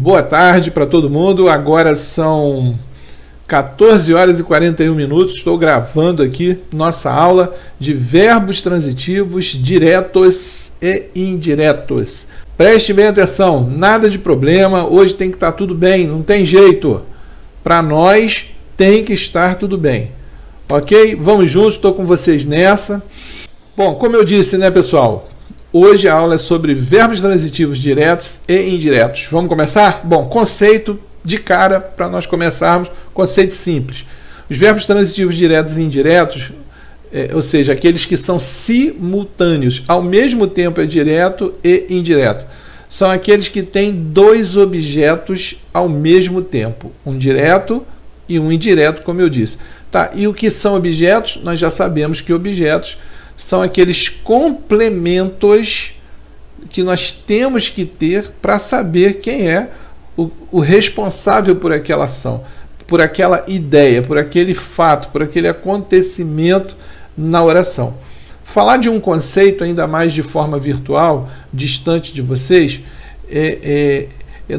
Boa tarde para todo mundo. Agora são 14 horas e 41 minutos. Estou gravando aqui nossa aula de verbos transitivos diretos e indiretos. Preste bem atenção, nada de problema. Hoje tem que estar tudo bem, não tem jeito. Para nós tem que estar tudo bem. Ok? Vamos juntos, estou com vocês nessa. Bom, como eu disse, né, pessoal? Hoje a aula é sobre verbos transitivos diretos e indiretos. Vamos começar? Bom, conceito de cara para nós começarmos, conceito simples. Os verbos transitivos diretos e indiretos, ou seja, aqueles que são simultâneos, ao mesmo tempo é direto e indireto. São aqueles que têm dois objetos ao mesmo tempo, um direto e um indireto, como eu disse. Tá, e o que são objetos? Nós já sabemos que objetos são aqueles complementos que nós temos que ter para saber quem é o responsável por aquela ação, por aquela ideia, por aquele fato, por aquele acontecimento na oração. Falar de um conceito, ainda mais de forma virtual, distante de vocês,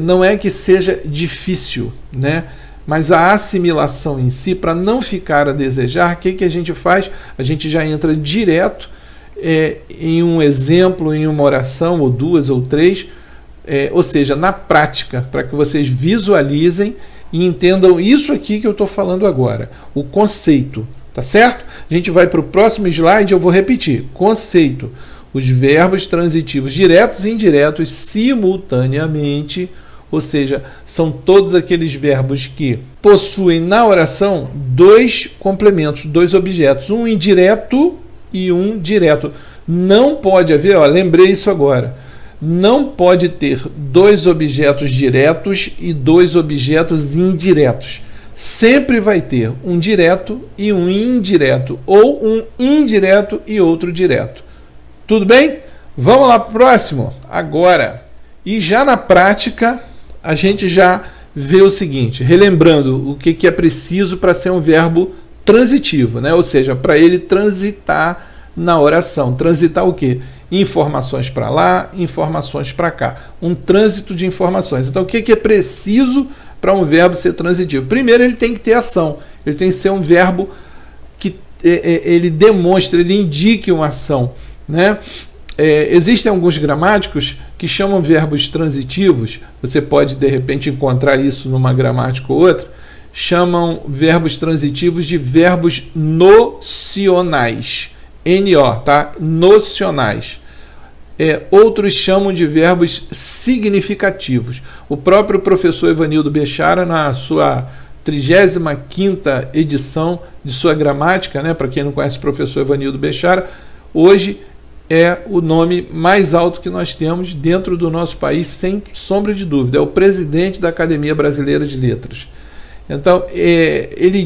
não é que seja difícil, né? Mas a assimilação em si, para não ficar a desejar, o que a gente faz? A gente já entra direto em um exemplo, em uma oração, ou duas ou três, ou seja, na prática, para que vocês visualizem e entendam isso aqui que eu estou falando agora, o conceito, tá certo? A gente vai para o próximo slide, eu vou repetir. Conceito: os verbos transitivos diretos e indiretos simultaneamente, ou seja, são todos aqueles verbos que possuem na oração dois complementos, dois objetos, um indireto e um direto. Não pode haver, lembrei isso agora, não pode ter dois objetos diretos e dois objetos indiretos. Sempre vai ter um direto e um indireto, ou um indireto e outro direto. Tudo bem? Vamos lá para o próximo? Agora, e já na prática, a gente já vê o seguinte, relembrando o que é preciso para ser um verbo transitivo, né? Ou seja, para ele transitar na oração. Transitar o quê? Informações para lá, informações para cá. Um trânsito de informações. Então, o que é preciso para um verbo ser transitivo? Primeiro, ele tem que ter ação. Ele tem que ser um verbo que ele demonstre, ele indique uma ação, né? Existem alguns gramáticos que chamam verbos transitivos, você pode de repente encontrar isso numa gramática ou outra, chamam verbos transitivos de verbos nocionais, N-O, tá? Nocionais. Outros chamam de verbos significativos. O próprio professor Evanildo Bechara, na sua 35ª edição de sua gramática, né? Para quem não conhece o professor Evanildo Bechara, hoje é o nome mais alto que nós temos dentro do nosso país, sem sombra de dúvida. É o presidente da Academia Brasileira de Letras. Então, ele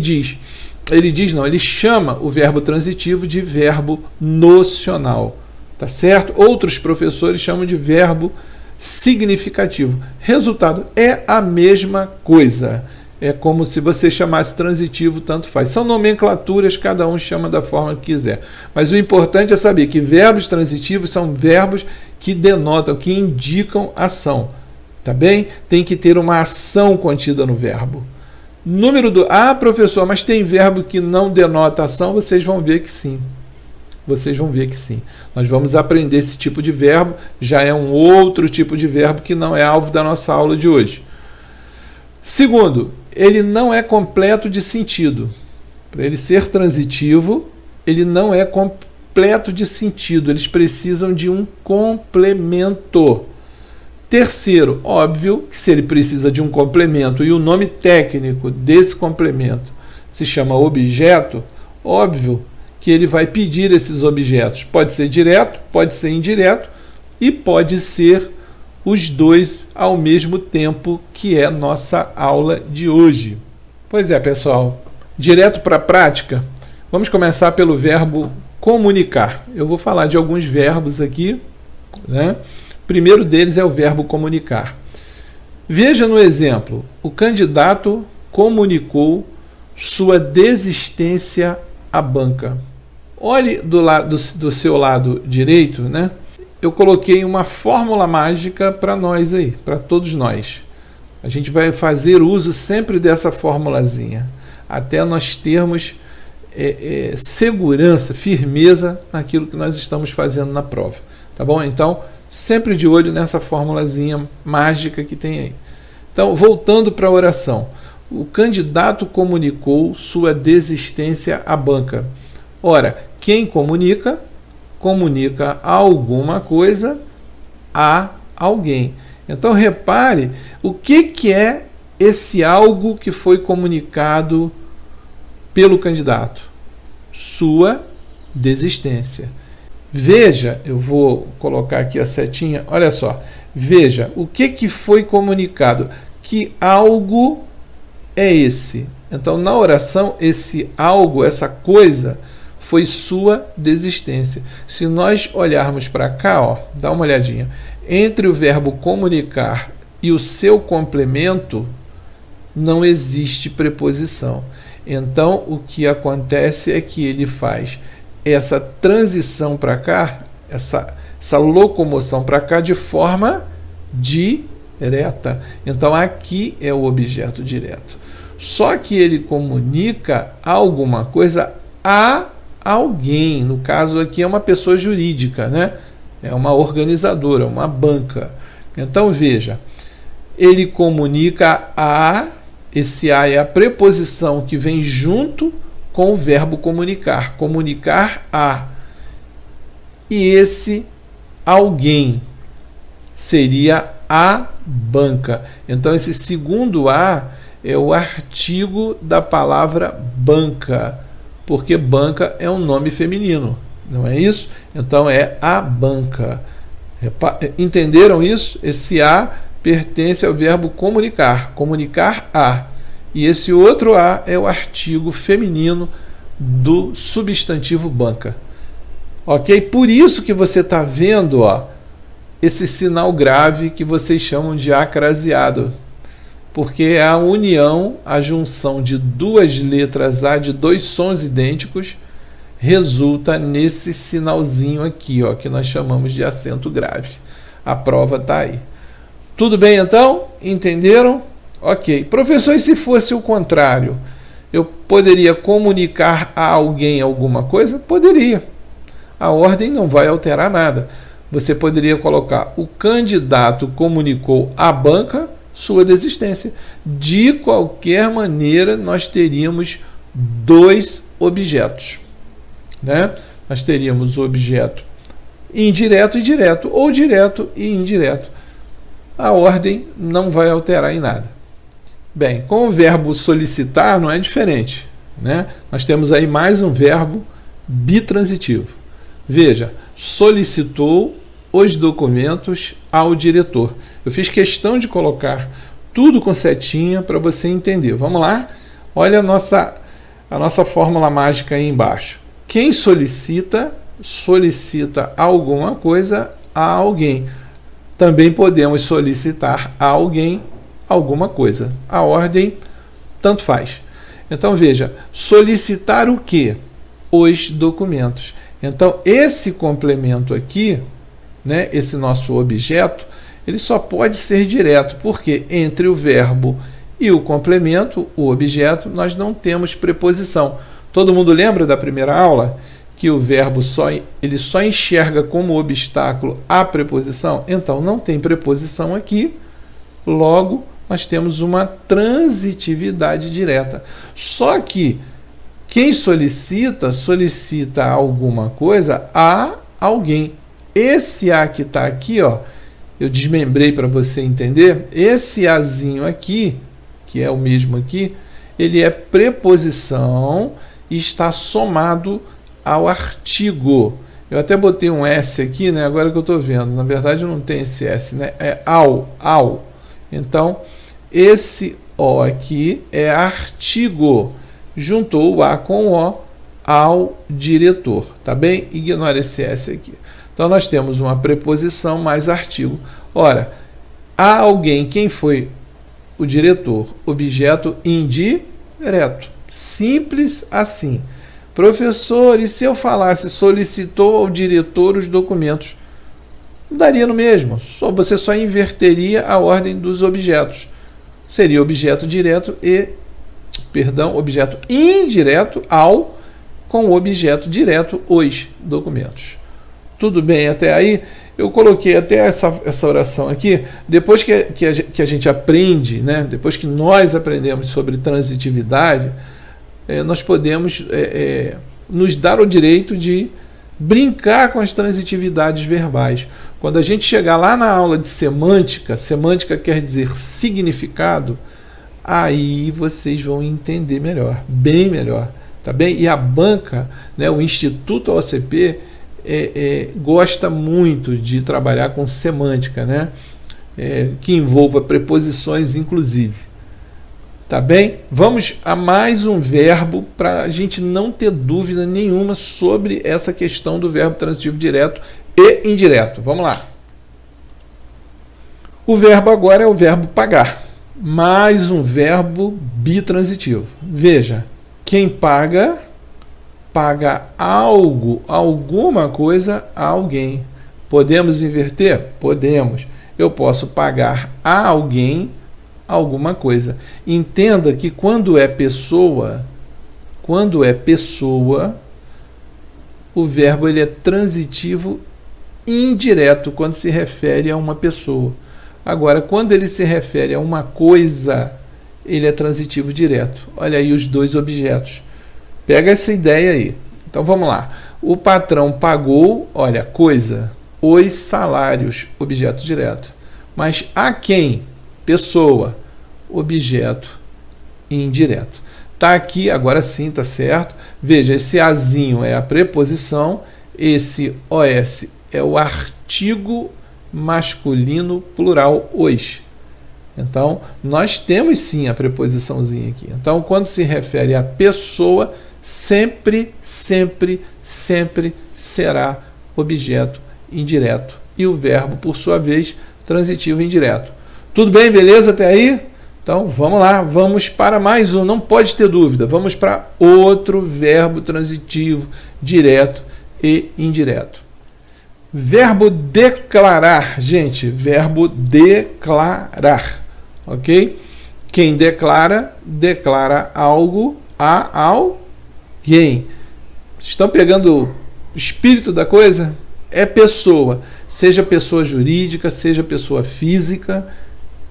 chama o verbo transitivo de verbo nocional. Tá certo? Outros professores chamam de verbo significativo. Resultado, é a mesma coisa. É como se você chamasse transitivo, tanto faz. São nomenclaturas, cada um chama da forma que quiser. Mas o importante é saber que verbos transitivos são verbos que denotam, que indicam ação. Tá bem? Tem que ter uma ação contida no verbo. Número 2. Professor, mas tem verbo que não denota ação? Vocês vão ver que sim. Vocês vão ver que sim. Nós vamos aprender esse tipo de verbo. Já é um outro tipo de verbo que não é alvo da nossa aula de hoje. Segundo, ele não é completo de sentido. Para ele ser transitivo, ele não é completo de sentido. Eles precisam de um complemento. Terceiro, óbvio que se ele precisa de um complemento e o nome técnico desse complemento se chama objeto, óbvio que ele vai pedir esses objetos. Pode ser direto, pode ser indireto e pode ser os dois ao mesmo tempo, que é nossa aula de hoje. Pois é, pessoal, direto para a prática, vamos começar pelo verbo comunicar. Eu vou falar de alguns verbos aqui, né? O primeiro deles é o verbo comunicar. Veja no exemplo, o candidato comunicou sua desistência à banca. Olhe do seu lado direito, né? Eu coloquei uma fórmula mágica para nós aí, para todos nós. A gente vai fazer uso sempre dessa formulazinha, até nós termos segurança, firmeza naquilo que nós estamos fazendo na prova. Tá bom? Então, sempre de olho nessa formulazinha mágica que tem aí. Então, voltando para a oração. O candidato comunicou sua desistência à banca. Ora, quem comunica, comunica alguma coisa a alguém. Então, repare o que é esse algo que foi comunicado pelo candidato. Sua desistência. Veja, eu vou colocar aqui a setinha, olha só. Veja, o que foi comunicado? Que algo é esse. Então, na oração, esse algo, essa coisa, foi sua desistência. Se nós olharmos para cá, ó, dá uma olhadinha. Entre o verbo comunicar e o seu complemento, não existe preposição. Então, o que acontece é que ele faz essa transição para cá, essa locomoção para cá de forma direta. Então, aqui é o objeto direto. Só que ele comunica alguma coisa a alguém. No caso aqui é uma pessoa jurídica, né? É uma organizadora, uma banca. Então, veja, ele comunica a, esse a é a preposição que vem junto com o verbo comunicar. Comunicar a. E esse alguém seria a banca. Então, esse segundo a é o artigo da palavra banca, porque banca é um nome feminino, não é isso? Então, é a banca. Entenderam isso? Esse a pertence ao verbo comunicar, comunicar a. E esse outro a é o artigo feminino do substantivo banca. Ok? Por isso que você está vendo, ó, esse sinal grave que vocês chamam de a craseado. Porque é a união, a junção de duas letras A de dois sons idênticos resulta nesse sinalzinho aqui, ó, que nós chamamos de acento grave. A prova está aí. Tudo bem, então? Entenderam? Ok. Professor, e se fosse o contrário? Eu poderia comunicar a alguém alguma coisa? Poderia. A ordem não vai alterar nada. Você poderia colocar: o candidato comunicou à banca sua desistência. De qualquer maneira, nós teríamos dois objetos, né? Nós teríamos o objeto indireto e direto, ou direto e indireto. A ordem não vai alterar em nada. Bem, com o verbo solicitar não é diferente, né? Nós temos aí mais um verbo bitransitivo. Veja, solicitou os documentos ao diretor. Eu fiz questão de colocar tudo com setinha para você entender. Vamos lá? Olha a nossa fórmula mágica aí embaixo. Quem solicita, solicita alguma coisa a alguém. Também podemos solicitar a alguém alguma coisa. A ordem, tanto faz. Então, veja, solicitar o quê? Os documentos. Então, esse complemento aqui, né, esse nosso objeto, ele só pode ser direto, porque entre o verbo e o complemento, o objeto, nós não temos preposição. Todo mundo lembra da primeira aula que o verbo ele só enxerga como obstáculo a preposição? Então, não tem preposição aqui, logo nós temos uma transitividade direta. Só que quem solicita, solicita alguma coisa a alguém. Esse a que está aqui, ó, eu desmembrei para você entender. Esse azinho aqui, que é o mesmo aqui, ele é preposição e está somado ao artigo. Eu até botei um S aqui, né? Agora que eu estou vendo. Na verdade, não tem esse S, né? É ao. Então, esse O aqui é artigo. Juntou o A com o O ao diretor. Tá bem? Ignora esse S aqui. Então, nós temos uma preposição mais artigo. Ora, a alguém, quem foi o diretor? Objeto indireto. Simples assim. Professor, e se eu falasse solicitou ao diretor os documentos? Daria no mesmo. Você só inverteria a ordem dos objetos. seria objeto direto e, perdão, objeto indireto ao com o objeto direto os documentos. Tudo bem até aí? Eu coloquei até essa oração aqui, depois que a gente aprende, né, depois que nós aprendemos sobre transitividade, nós podemos nos dar o direito de brincar com as transitividades verbais. Quando a gente chegar lá na aula de semântica, semântica quer dizer significado, aí vocês vão entender melhor, bem melhor, tá bem? E a banca, né, o Instituto OCP, gosta muito de trabalhar com semântica, né? Que envolva preposições, inclusive. Tá bem? Vamos a mais um verbo para a gente não ter dúvida nenhuma sobre essa questão do verbo transitivo direto e indireto. Vamos lá. O verbo agora é o verbo pagar. Mais um verbo bitransitivo. Veja, quem paga, paga algo, alguma coisa a alguém. Podemos inverter? Podemos. Eu posso pagar a alguém alguma coisa. Entenda que quando é pessoa, o verbo ele é transitivo indireto quando se refere a uma pessoa. Agora, quando ele se refere a uma coisa, ele é transitivo direto. Olha aí os dois objetos. Pega essa ideia aí. Então vamos lá. O patrão pagou, olha, coisa, os salários, objeto direto. Mas a quem? Pessoa, objeto indireto. Tá aqui, agora sim, tá certo. Veja, esse azinho é a preposição, esse os é o artigo masculino plural os. Então, nós temos sim a preposiçãozinha aqui. Então, quando se refere a pessoa, sempre será objeto indireto. E o verbo, por sua vez, transitivo indireto. Tudo bem? Beleza até aí? Então, vamos lá. Vamos para mais um. Não pode ter dúvida. Vamos para outro verbo transitivo direto e indireto. Verbo declarar. Gente, verbo declarar. Ok? Quem declara, declara algo a alguém. Estão pegando o espírito da coisa? É pessoa. Seja pessoa jurídica, seja pessoa física,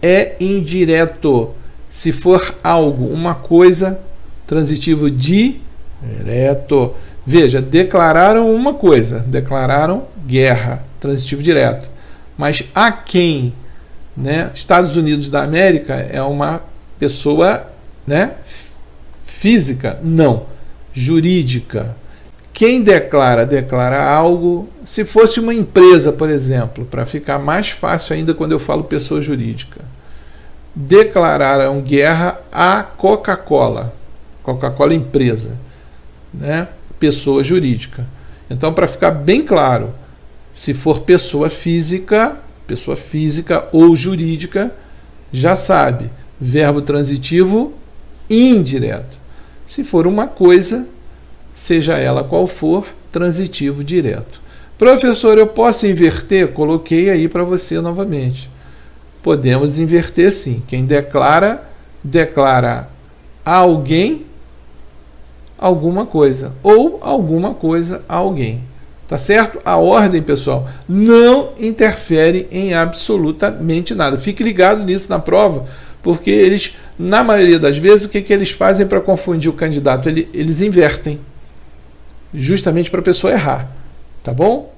é indireto. Se for algo, uma coisa, transitivo direto. Veja, declararam uma coisa, declararam guerra, transitivo direto. Mas a quem? Né? Estados Unidos da América é uma pessoa, né, física? Não. Jurídica. Quem declara, declara algo. Se fosse uma empresa, por exemplo, para ficar mais fácil ainda quando eu falo pessoa jurídica. Declararam guerra à Coca-Cola. Coca-Cola empresa, né? Pessoa jurídica. Então, para ficar bem claro, se for pessoa física ou jurídica, já sabe, verbo transitivo indireto. Se for uma coisa, seja ela qual for, transitivo direto. Professor, eu posso inverter? Coloquei aí para você novamente. Podemos inverter sim. Quem declara, declara a alguém alguma coisa, ou alguma coisa a alguém. Tá certo? A ordem, pessoal, não interfere em absolutamente nada. Fique ligado nisso na prova, porque eles, na maioria das vezes, o que eles fazem para confundir o candidato? Eles invertem, justamente para a pessoa errar. Tá bom?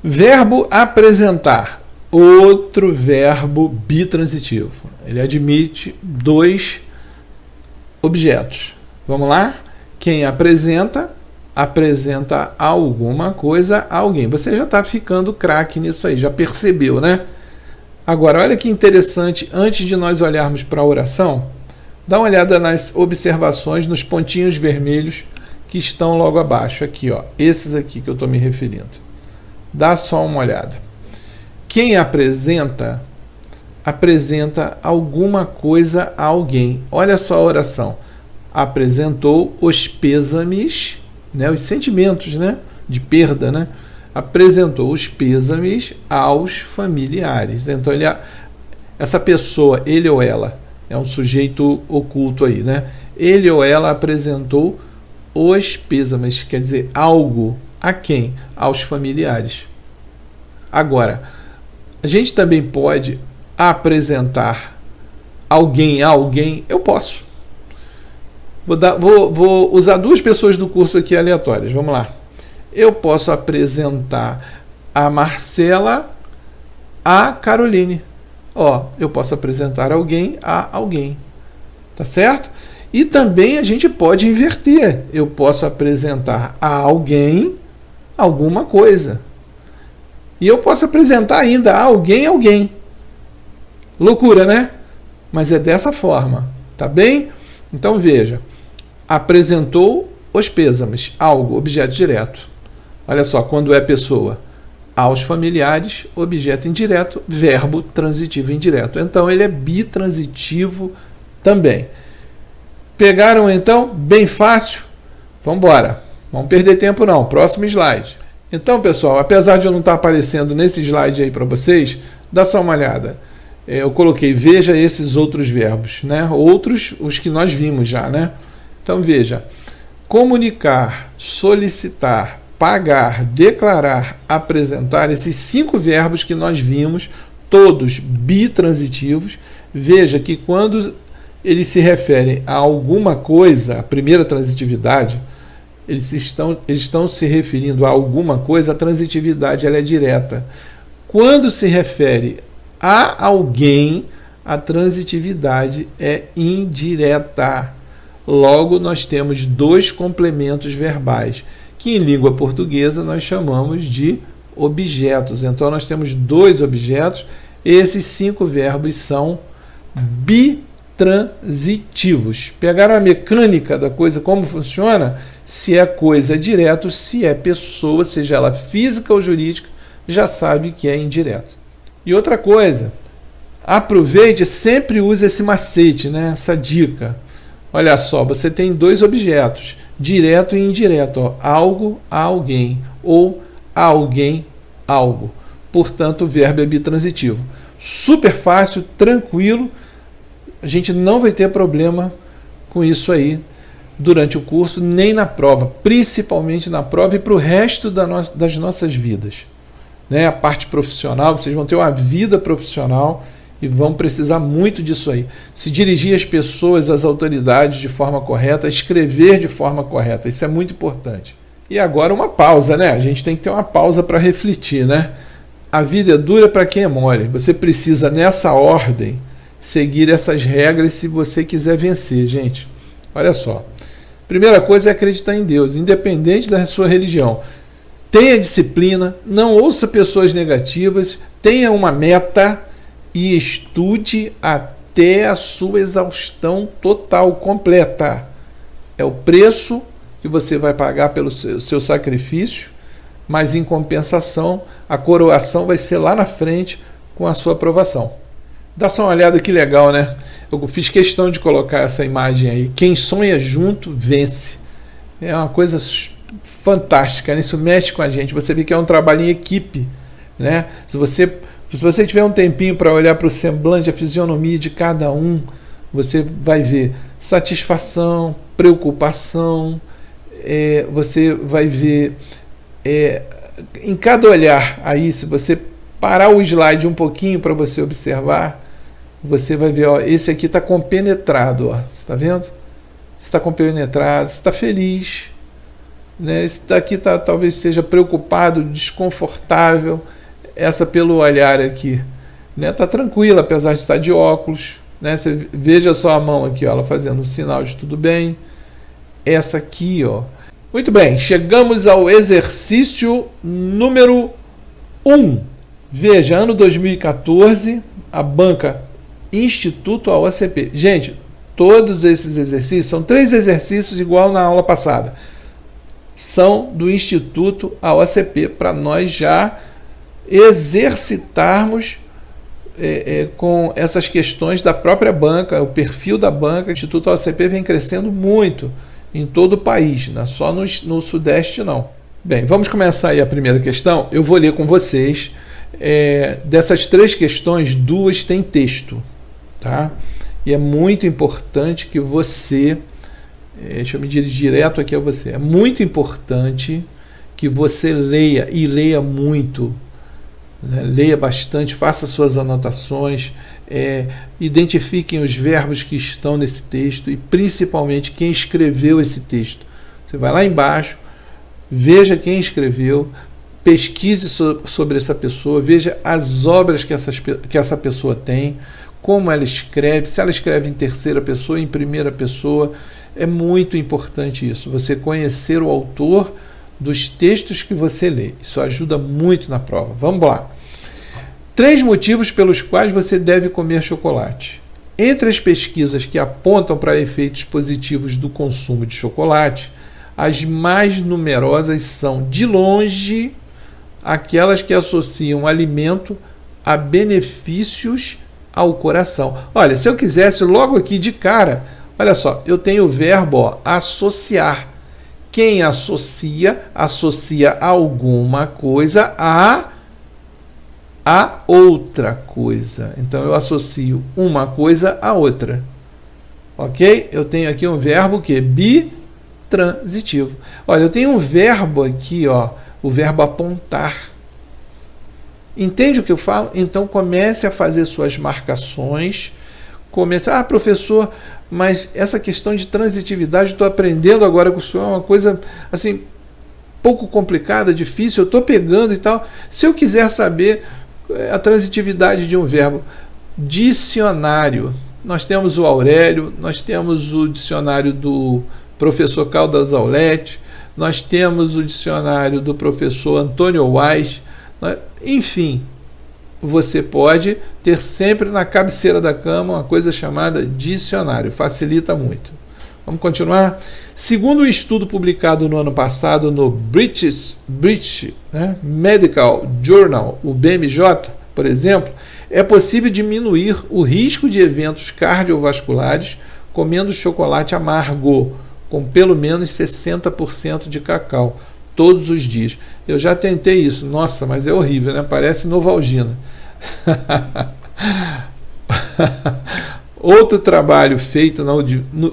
Verbo apresentar. Outro verbo bitransitivo. Ele admite dois objetos. Vamos lá? Quem apresenta, apresenta alguma coisa a alguém. Você já está ficando craque nisso aí, já percebeu, né? Agora, olha que interessante, antes de nós olharmos para a oração, dá uma olhada nas observações, nos pontinhos vermelhos que estão logo abaixo, aqui, ó, esses aqui que eu estou me referindo. Dá só uma olhada. Quem apresenta, apresenta alguma coisa a alguém. Olha só a oração. Apresentou os pêsames, né, os sentimentos, né, de perda, né? Apresentou os pêsames aos familiares. Então ele essa pessoa, ele ou ela, é um sujeito oculto aí, né? Ele ou ela apresentou os pêsames, quer dizer, algo a quem? Aos familiares. Agora, a gente também pode apresentar alguém a alguém, eu posso. Vou usar duas pessoas do curso aqui aleatórias, vamos lá. Eu posso apresentar a Marcela a Caroline. Eu posso apresentar alguém a alguém, tá certo? E também a gente pode inverter. Eu posso apresentar a alguém alguma coisa. E eu posso apresentar ainda a alguém. Loucura, né? Mas é dessa forma, tá bem? Então veja, apresentou os pêsames, algo, objeto direto. Olha só, quando é pessoa, aos familiares, objeto indireto, verbo transitivo indireto. Então ele é bitransitivo também. Pegaram então? Bem fácil? Vamos embora. Não perder tempo não. Próximo slide. Então, pessoal, apesar de eu não estar aparecendo nesse slide aí para vocês, dá só uma olhada. Eu coloquei, veja esses outros verbos, né? Outros, os que nós vimos já, né? Então, veja. Comunicar, solicitar, pagar, declarar, apresentar, esses 5 verbos que nós vimos, todos bitransitivos. Veja que quando eles se referem a alguma coisa, a primeira transitividade, eles estão se referindo a alguma coisa, a transitividade ela é direta. Quando se refere a alguém, a transitividade é indireta. Logo, nós temos 2 complementos verbais, que em língua portuguesa nós chamamos de objetos. Então, nós temos 2 objetos. Esses 5 verbos são bitransitivos. Pegaram a mecânica da coisa, como funciona? Se é coisa direto, se é pessoa, seja ela física ou jurídica, já sabe que é indireto. E outra coisa, aproveite, sempre use esse macete, né? Essa dica. Olha só, você tem 2 objetos, direto e indireto, algo a alguém, ou a alguém algo. Portanto, o verbo é bitransitivo. Super fácil, tranquilo, a gente não vai ter problema com isso aí durante o curso, nem na prova, principalmente na prova e para o resto das nossas vidas. Né? A parte profissional, vocês vão ter uma vida profissional e vão precisar muito disso aí. Se dirigir às pessoas, às autoridades de forma correta, escrever de forma correta, isso é muito importante. E agora uma pausa, né? A gente tem que ter uma pausa para refletir, né? A vida é dura para quem é mole. Você precisa, nessa ordem, seguir essas regras se você quiser vencer, gente. Olha só. Primeira coisa é acreditar em Deus, independente da sua religião. Tenha disciplina, não ouça pessoas negativas, tenha uma meta e estude até a sua exaustão total, completa. É o preço que você vai pagar pelo seu sacrifício, mas em compensação, a coroação vai ser lá na frente com a sua aprovação. Dá só uma olhada que legal, né? Eu fiz questão de colocar essa imagem aí. Quem sonha junto, vence. É uma coisa fantástica, né? Isso mexe com a gente. Você vê que é um trabalho em equipe, né? Se você tiver um tempinho para olhar para o semblante, a fisionomia de cada um, você vai ver satisfação, preocupação, você vai ver em cada olhar aí, se você parar o slide um pouquinho para você observar, você vai ver, ó, esse aqui está compenetrado, ó, você está vendo? Está compenetrado, está feliz, né? Esse daqui talvez esteja preocupado, desconfortável. Essa pelo olhar aqui, né? Tá tranquila, apesar de estar de óculos, né? Você veja só a mão aqui, ó, ela fazendo um sinal de tudo bem. Essa aqui, ó. Muito bem, chegamos ao exercício número 1. Veja, ano 2014, a banca Instituto AOCP. Gente, todos esses exercícios, são 3 exercícios igual na aula passada. São do Instituto AOCP, para nós já exercitarmos com essas questões da própria banca, o perfil da banca. O Instituto AOCP vem crescendo muito em todo o país, não é só no Sudeste não. Bem, vamos começar aí a primeira questão. Eu vou ler com vocês. Dessas 3 questões, 2 têm texto, tá? E é muito importante que você, deixa eu me dirigir direto aqui a você, é muito importante que você leia, e leia muito, né? Leia bastante, faça suas anotações, identifiquem os verbos que estão nesse texto e principalmente quem escreveu esse texto. Você vai lá embaixo, veja quem escreveu, pesquise sobre essa pessoa, veja as obras que essa pessoa tem, como ela escreve, se ela escreve em terceira pessoa, em primeira pessoa. É muito importante isso, você conhecer o autor dos textos que você lê. Isso ajuda muito na prova. Vamos lá. 3 motivos pelos quais você deve comer chocolate. Entre as pesquisas que apontam para efeitos positivos do consumo de chocolate, as mais numerosas são, de longe, aquelas que associam o alimento a benefícios ao coração. Olha, se eu quisesse logo aqui de cara, olha só, eu tenho o verbo associar. Quem associa alguma coisa a outra coisa. Então eu associo uma coisa a outra. Ok? Eu tenho aqui um verbo que é bitransitivo. Olha, eu tenho um verbo aqui, ó, o verbo apontar. Entende o que eu falo? Então comece a fazer suas marcações. Professor, mas essa questão de transitividade, estou aprendendo agora com o senhor, é uma coisa assim, pouco complicada, difícil, eu estou pegando e tal. Se eu quiser saber a transitividade de um verbo, dicionário, nós temos o Aurélio, nós temos o dicionário do professor Caldas Aulet, nós temos o dicionário do professor Antônio Wise, enfim, você pode ter sempre na cabeceira da cama uma coisa chamada dicionário, facilita muito. Vamos continuar? Segundo um estudo publicado no ano passado no British Medical Journal, o BMJ, por exemplo, é possível diminuir o risco de eventos cardiovasculares comendo chocolate amargo, com pelo menos 60% de cacau, todos os dias. Eu já tentei isso, nossa, mas é horrível, né? Parece Novalgina. Outro trabalho feito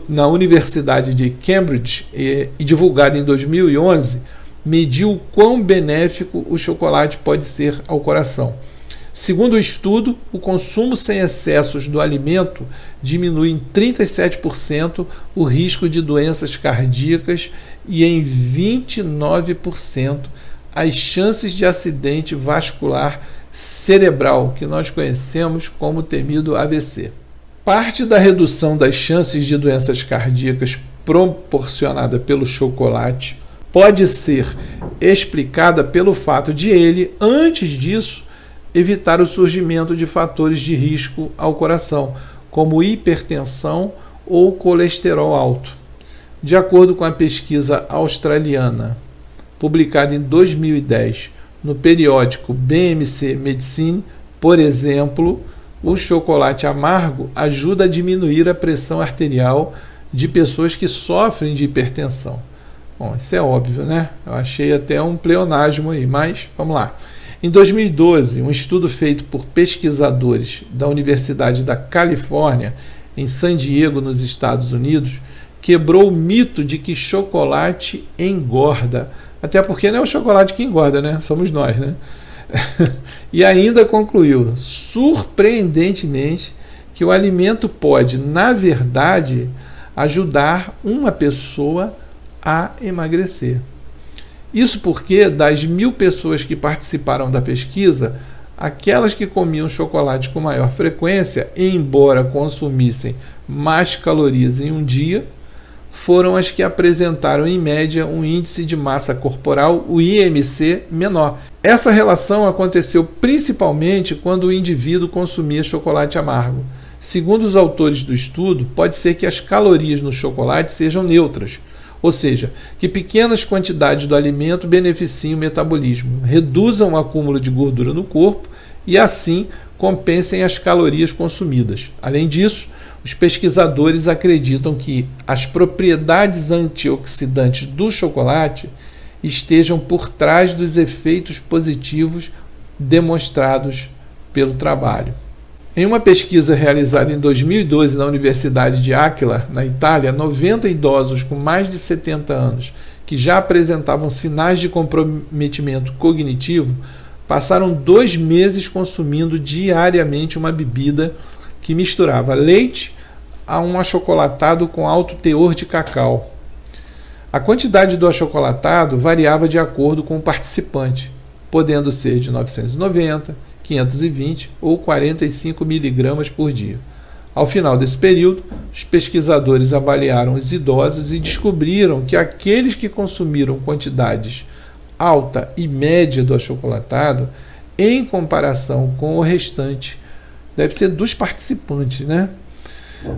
na Universidade de Cambridge e divulgado em 2011 mediu o quão benéfico o chocolate pode ser ao coração. Segundo o estudo, o consumo sem excessos do alimento diminui em 37% o risco de doenças cardíacas e em 29% as chances de acidente vascular cerebral, que nós conhecemos como temido AVC. Parte da redução das chances de doenças cardíacas proporcionada pelo chocolate pode ser explicada pelo fato de ele, antes disso, evitar o surgimento de fatores de risco ao coração, como hipertensão ou colesterol alto. De acordo com a pesquisa australiana, publicada em 2010 no periódico BMC Medicine, por exemplo, o chocolate amargo ajuda a diminuir a pressão arterial de pessoas que sofrem de hipertensão. Bom, isso é óbvio, né? Eu achei até um pleonasmo aí, mas vamos lá. Em 2012, um estudo feito por pesquisadores da Universidade da Califórnia, em San Diego, nos Estados Unidos, quebrou o mito de que chocolate engorda. Até porque não é o chocolate que engorda, né? Somos nós, né? E ainda concluiu, surpreendentemente, que o alimento pode, na verdade, ajudar uma pessoa a emagrecer. Isso porque, das 1.000 pessoas que participaram da pesquisa, aquelas que comiam chocolate com maior frequência, embora consumissem mais calorias em um dia, foram as que apresentaram, em média, um índice de massa corporal, o IMC, menor. Essa relação aconteceu principalmente quando o indivíduo consumia chocolate amargo. Segundo os autores do estudo, pode ser que as calorias no chocolate sejam neutras, ou seja, que pequenas quantidades do alimento beneficiem o metabolismo, reduzam o acúmulo de gordura no corpo e, assim, compensem as calorias consumidas. Além disso, os pesquisadores acreditam que as propriedades antioxidantes do chocolate estejam por trás dos efeitos positivos demonstrados pelo trabalho. Em uma pesquisa realizada em 2012 na Universidade de Aquila, na Itália, 90 idosos com mais de 70 anos que já apresentavam sinais de comprometimento cognitivo passaram 2 meses consumindo diariamente uma bebida que misturava leite a um achocolatado com alto teor de cacau. A quantidade do achocolatado variava de acordo com o participante, podendo ser de 990, 520 ou 45 miligramas por dia. Ao final desse período, os pesquisadores avaliaram os idosos e descobriram que aqueles que consumiram quantidades alta e média do achocolatado, em comparação com o restante, deve ser dos participantes, né?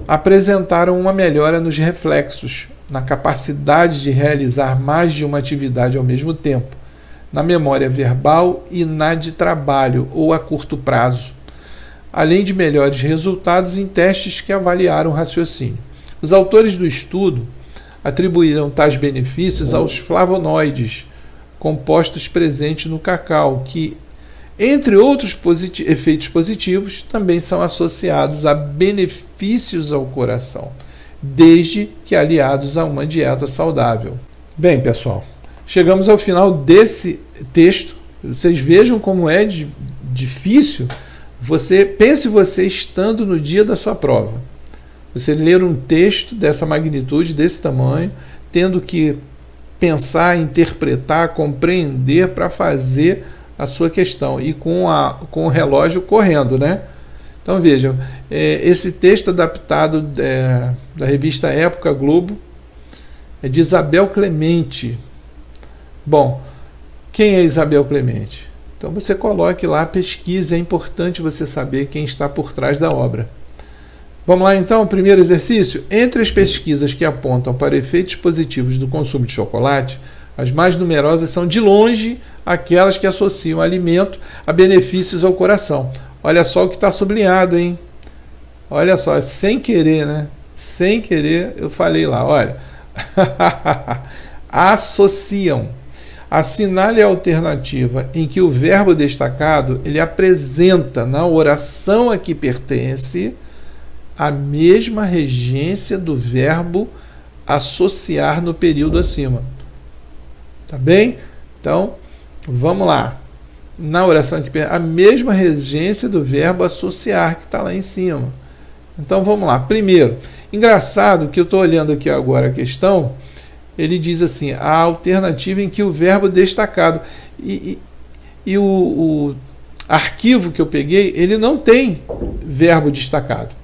Apresentaram uma melhora nos reflexos, na capacidade de realizar mais de uma atividade ao mesmo tempo, na memória verbal e na de trabalho ou a curto prazo, além de melhores resultados em testes que avaliaram o raciocínio. Os autores do estudo atribuíram tais benefícios aos flavonoides, compostos presentes no cacau, que, entre outros efeitos positivos, também são associados a benefícios ao coração, desde que aliados a uma dieta saudável. Bem, pessoal, chegamos ao final desse texto. Vocês vejam como é difícil. Pense você estando no dia da sua prova. Você ler um texto dessa magnitude, desse tamanho, tendo que pensar, interpretar, compreender para fazer a sua questão e com o relógio correndo, né? Então vejam, esse texto adaptado da revista Época Globo é de Isabel Clemente. Bom, quem é Isabel Clemente? Então você coloque lá, pesquise, é importante você saber quem está por trás da obra. Vamos lá então, primeiro exercício. Entre as pesquisas que apontam para efeitos positivos do consumo de chocolate, as mais numerosas são de longe aquelas que associam o alimento a benefícios ao coração. Olha só o que está sublinhado, hein? Olha só, sem querer, né? Sem querer, eu falei lá, olha. Associam. Assinale a alternativa em que o verbo destacado ele apresenta na oração a que pertence a mesma regência do verbo associar no período acima. Tá bem? Então, vamos lá. Na oração aqui, a mesma regência do verbo associar, que está lá em cima. Então, vamos lá. Primeiro, engraçado que eu estou olhando aqui agora a questão, ele diz assim, a alternativa em que o verbo destacado. E o arquivo que eu peguei, ele não tem verbo destacado.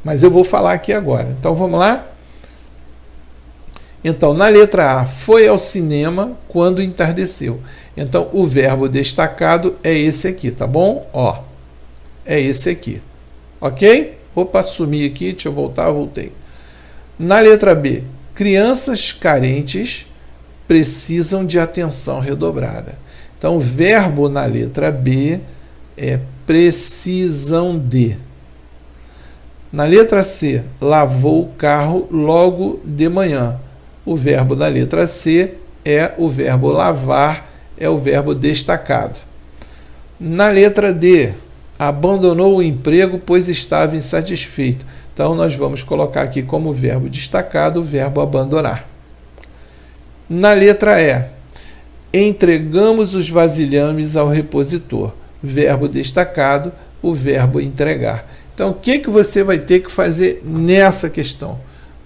Mas eu vou falar aqui agora. Então, vamos lá? Então, na letra A, foi ao cinema quando entardeceu. Então, o verbo destacado é esse aqui, tá bom? Ó, é esse aqui. Ok? Opa, sumi aqui, deixa eu voltar, voltei. Na letra B, crianças carentes precisam de atenção redobrada. Então, o verbo na letra B é precisam de. Na letra C, lavou o carro logo de manhã. O verbo da letra C é o verbo lavar, é o verbo destacado. Na letra D, abandonou o emprego pois estava insatisfeito. Então, nós vamos colocar aqui como verbo destacado o verbo abandonar. Na letra E, entregamos os vasilhames ao repositor. Verbo destacado, o verbo entregar. Então, o que você vai ter que fazer nessa questão?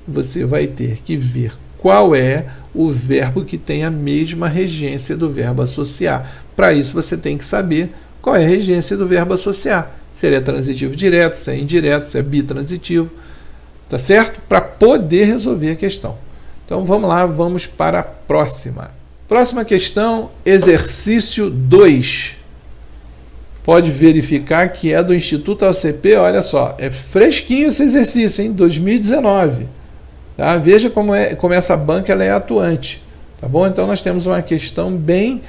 Você vai ter que ver qual é o verbo que tem a mesma regência do verbo associar. Para isso, você tem que saber qual é a regência do verbo associar. Se ele é transitivo direto, se é indireto, se é bitransitivo. Tá certo? Para poder resolver a questão. Então, vamos lá, vamos para a próxima. Próxima questão, exercício 2. Pode verificar que é do Instituto ACP, olha só, é fresquinho esse exercício, hein? 2019. Tá? Veja como essa banca ela é atuante. Tá bom? Então nós temos uma questão bem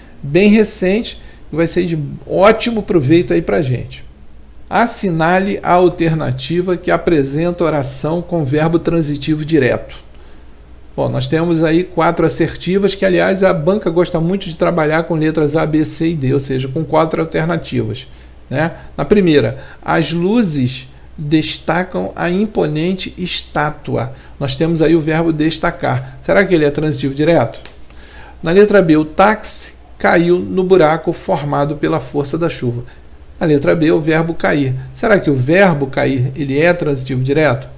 recente, que vai ser de ótimo proveito aí para a gente. Assinale a alternativa que apresenta oração com verbo transitivo direto. Bom, nós temos aí 4 assertivas que, aliás, a banca gosta muito de trabalhar com letras A, B, C e D, ou seja, com 4 alternativas, né? Na primeira, as luzes destacam a imponente estátua. Nós temos aí o verbo destacar. Será que ele é transitivo direto? Na letra B, o táxi caiu no buraco formado pela força da chuva. Na letra B, o verbo cair. Será que o verbo cair ele é transitivo direto?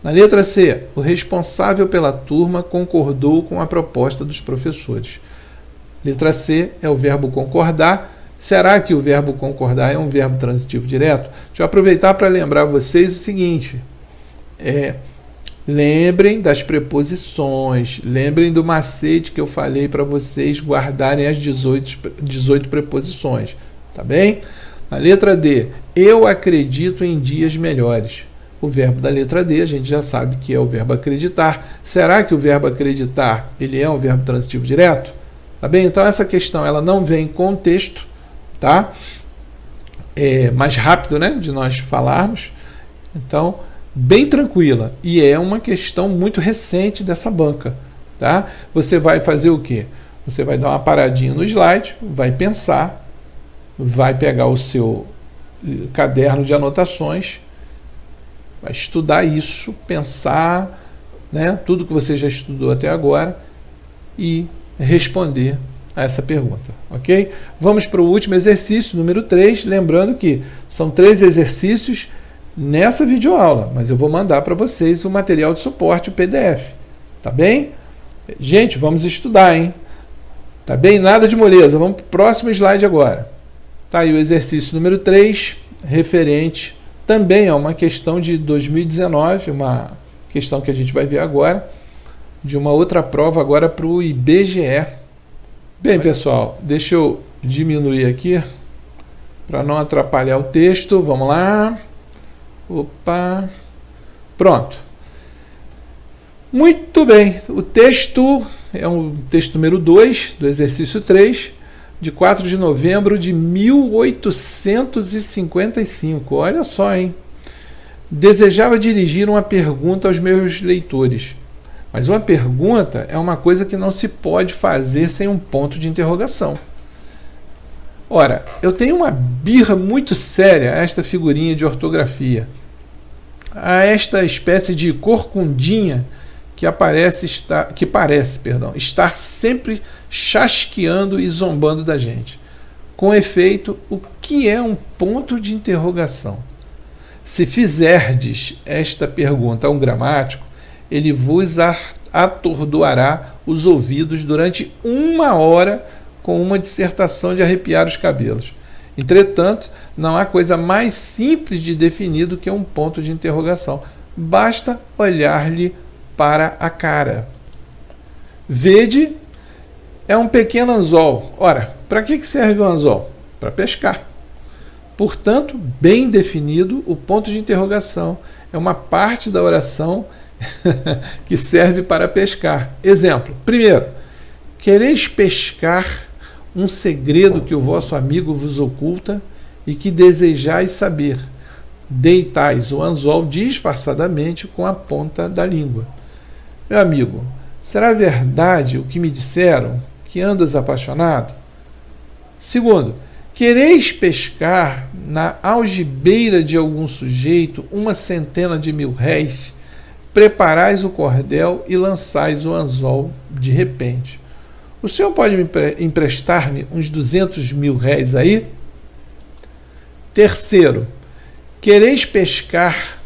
Na letra C, o responsável pela turma concordou com a proposta dos professores. Letra C é o verbo concordar. Será que o verbo concordar é um verbo transitivo direto? Deixa eu aproveitar para lembrar vocês o seguinte. Lembrem das preposições. Lembrem do macete que eu falei para vocês guardarem as 18 preposições. Tá bem? Na letra D, eu acredito em dias melhores. O verbo da letra D, a gente já sabe que é o verbo acreditar. Será que o verbo acreditar ele é um verbo transitivo direto? Tá bem? Então essa questão ela não vem com texto, tá? É mais rápido, né, de nós falarmos. Então, bem tranquila. E é uma questão muito recente dessa banca, tá? Você vai fazer o quê? Você vai dar uma paradinha no slide, vai pensar, vai pegar o seu caderno de anotações, vai estudar isso, pensar, né, tudo que você já estudou até agora e responder a essa pergunta, ok? Vamos para o último exercício, número 3, lembrando que são 3 exercícios nessa videoaula, mas eu vou mandar para vocês o material de suporte, o PDF, tá bem? Gente, vamos estudar, hein? Tá bem? Nada de moleza, vamos para o próximo slide agora. Tá aí o exercício número 3, referente também é uma questão de 2019, uma questão que a gente vai ver agora, de uma outra prova agora para o IBGE. Bem, pessoal, deixa eu diminuir aqui para não atrapalhar o texto. Vamos lá. Opa. Pronto. Muito bem. O texto é o texto número 2 do exercício 3, de 4 de novembro de 1855. Olha só, hein? Desejava dirigir uma pergunta aos meus leitores. Mas uma pergunta é uma coisa que não se pode fazer sem um ponto de interrogação. Ora, eu tenho uma birra muito séria a esta figurinha de ortografia, a esta espécie de corcundinha que parece estar sempre chasqueando e zombando da gente. Com efeito, o que é um ponto de interrogação? Se fizerdes esta pergunta a um gramático, ele vos atordoará os ouvidos durante 1 hora com uma dissertação de arrepiar os cabelos. Entretanto, não há coisa mais simples de definir do que um ponto de interrogação. Basta olhar-lhe para a cara. Vede é um pequeno anzol. Ora, para que serve o anzol? Para pescar. Portanto, bem definido, o ponto de interrogação é uma parte da oração que serve para pescar. Exemplo. Primeiro, quereis pescar um segredo que o vosso amigo vos oculta e que desejais saber. Deitais o anzol disfarçadamente com a ponta da língua. Meu amigo, será verdade o que me disseram, que andas apaixonado? Segundo, quereis pescar na algibeira de algum sujeito 100.000 réis, preparais o cordel e lançais o anzol de repente. O senhor pode emprestar-me uns 200.000 réis aí? Terceiro, quereis pescar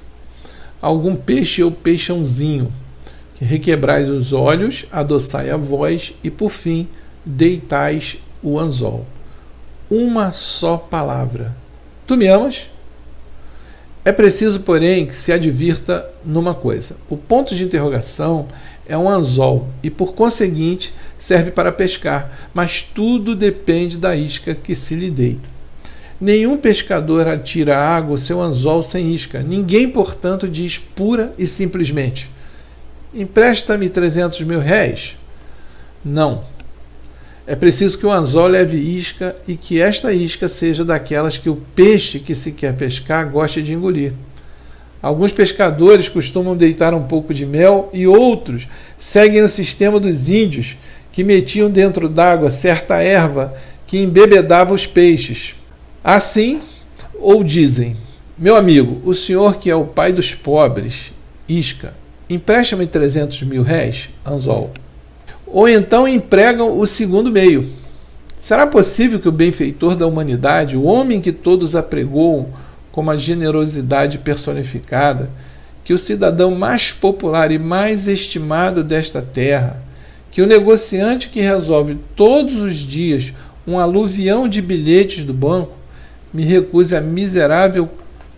algum peixe ou peixãozinho, que requebrais os olhos, adoçai a voz e, por fim, deitais o anzol. Uma só palavra. Tu me amas? É preciso, porém, que se advirta numa coisa. O ponto de interrogação é um anzol e, por conseguinte, serve para pescar, mas tudo depende da isca que se lhe deita. Nenhum pescador atira à água o seu anzol sem isca. Ninguém, portanto, diz pura e simplesmente: empresta-me 300.000 réis? Não. É preciso que o anzol leve isca e que esta isca seja daquelas que o peixe que se quer pescar goste de engolir. Alguns pescadores costumam deitar um pouco de mel e outros seguem o sistema dos índios, que metiam dentro d'água certa erva que embebedava os peixes. Assim, ou dizem: meu amigo, o senhor que é o pai dos pobres, isca, empresta-me 300 mil réis, anzol. Ou então empregam o segundo meio. Será possível que o benfeitor da humanidade, o homem que todos apregoam como a generosidade personificada, que o cidadão mais popular e mais estimado desta terra, que o negociante que resolve todos os dias um aluvião de bilhetes do banco, me recuse a miserável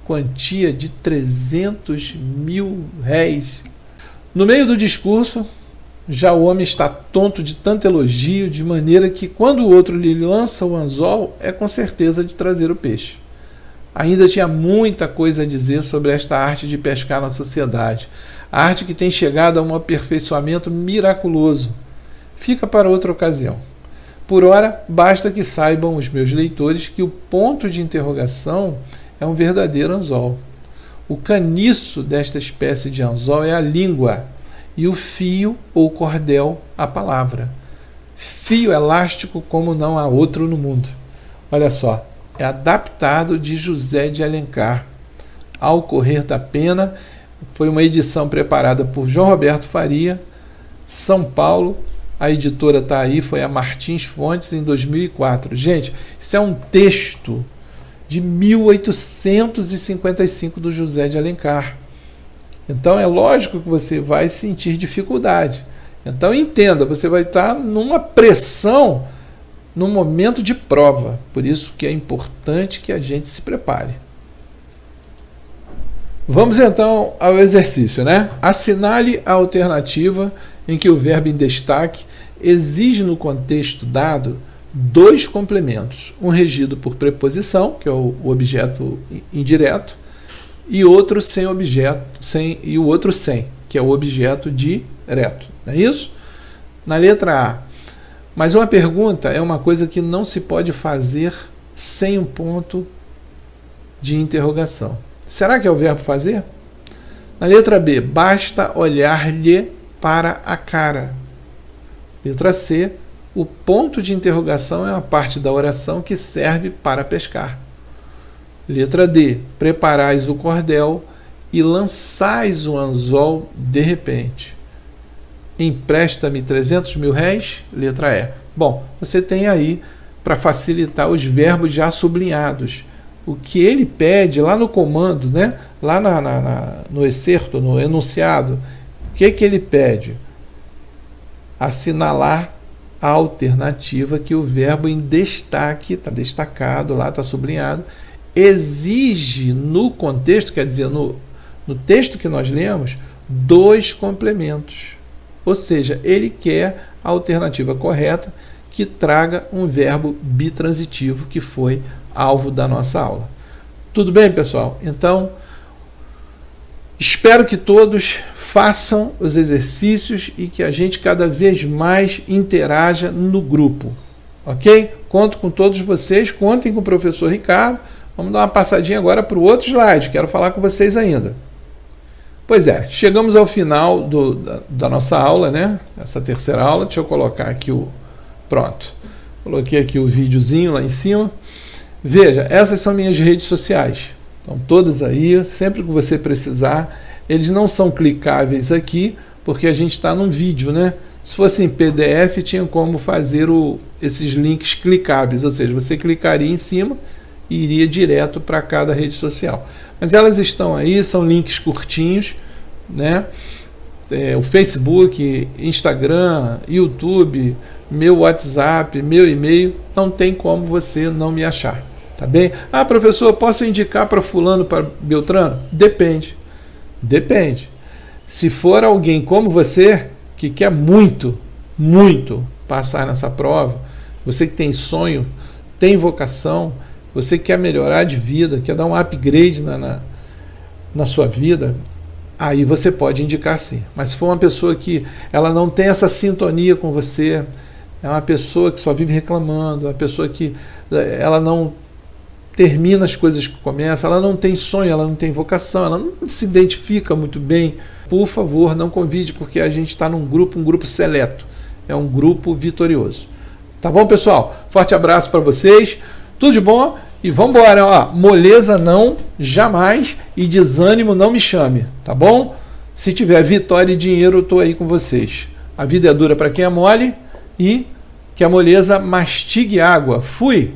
quantia de 300 mil réis? No meio do discurso, já o homem está tonto de tanto elogio, de maneira que quando o outro lhe lança o anzol, é com certeza de trazer o peixe. Ainda tinha muita coisa a dizer sobre esta arte de pescar na sociedade, a arte que tem chegado a um aperfeiçoamento miraculoso. Fica para outra ocasião. Por ora, basta que saibam os meus leitores que o ponto de interrogação é um verdadeiro anzol. O caniço desta espécie de anzol é a língua, e o fio ou cordel, a palavra. Fio elástico como não há outro no mundo. Olha só, é adaptado de José de Alencar. Ao correr da pena, foi uma edição preparada por João Roberto Faria, São Paulo. A editora está aí, foi a Martins Fontes, em 2004. Gente, isso é um texto de 1855 do José de Alencar. Então é lógico que você vai sentir dificuldade. Então entenda, você vai estar numa pressão num momento de prova. Por isso que é importante que a gente se prepare. Vamos então ao exercício, né? Assinale a alternativa em que o verbo em destaque exige no contexto dado dois complementos, um regido por preposição, que é o objeto indireto, e outro sem objeto, e o outro sem, que é o objeto direto. Não é isso? Na letra A. Mas uma pergunta é uma coisa que não se pode fazer sem um ponto de interrogação. Será que é o verbo fazer? Na letra B, basta olhar-lhe para a cara. Letra C, o ponto de interrogação é uma parte da oração que serve para pescar. Letra D, preparais o cordel e lançais o anzol de repente. Empresta-me 300 mil réis? Letra E. Bom, você tem aí, para facilitar, os verbos já sublinhados. O que ele pede lá no comando, né? Lá no excerto, no enunciado, o que ele pede? Assinalar a alternativa que o verbo em destaque, está destacado lá, está sublinhado, exige no contexto, quer dizer, no texto que nós lemos, dois complementos. Ou seja, ele quer a alternativa correta que traga um verbo bitransitivo, que foi alvo da nossa aula. Tudo bem, pessoal? Então, espero que todos façam os exercícios e que a gente cada vez mais interaja no grupo. Ok? Conto com todos vocês, contem com o professor Ricardo. Vamos dar uma passadinha agora para o outro slide, quero falar com vocês ainda. Pois é, chegamos ao final da nossa aula, né? Essa terceira aula. Deixa eu colocar aqui Pronto. Coloquei aqui o videozinho lá em cima. Veja, essas são minhas redes sociais. Estão todas aí, sempre que você precisar. Eles não são clicáveis aqui, porque a gente está num vídeo, né? Se fosse em PDF, tinha como fazer esses links clicáveis, ou seja, você clicaria em cima e iria direto para cada rede social. Mas elas estão aí, são links curtinhos, né? O Facebook, Instagram, YouTube, meu WhatsApp, meu e-mail, não tem como você não me achar, tá bem? Ah, professor, posso indicar para fulano, para Beltrano? Depende. Se for alguém como você, que quer muito passar nessa prova, você que tem sonho, tem vocação, você quer melhorar de vida, quer dar um upgrade na sua vida, aí você pode indicar sim. Mas se for uma pessoa que ela não tem essa sintonia com você, é uma pessoa que só vive reclamando, uma pessoa que ela não termina as coisas que começa, ela não tem sonho, ela não tem vocação, ela não se identifica muito bem. Por favor, não convide, porque a gente está num grupo, um grupo seleto. É um grupo vitorioso. Tá bom, pessoal? Forte abraço para vocês. Tudo de bom e vamos embora. Ó, moleza não, jamais, e desânimo não me chame, tá bom? Se tiver vitória e dinheiro, eu estou aí com vocês. A vida é dura para quem é mole e que a moleza mastigue água. Fui!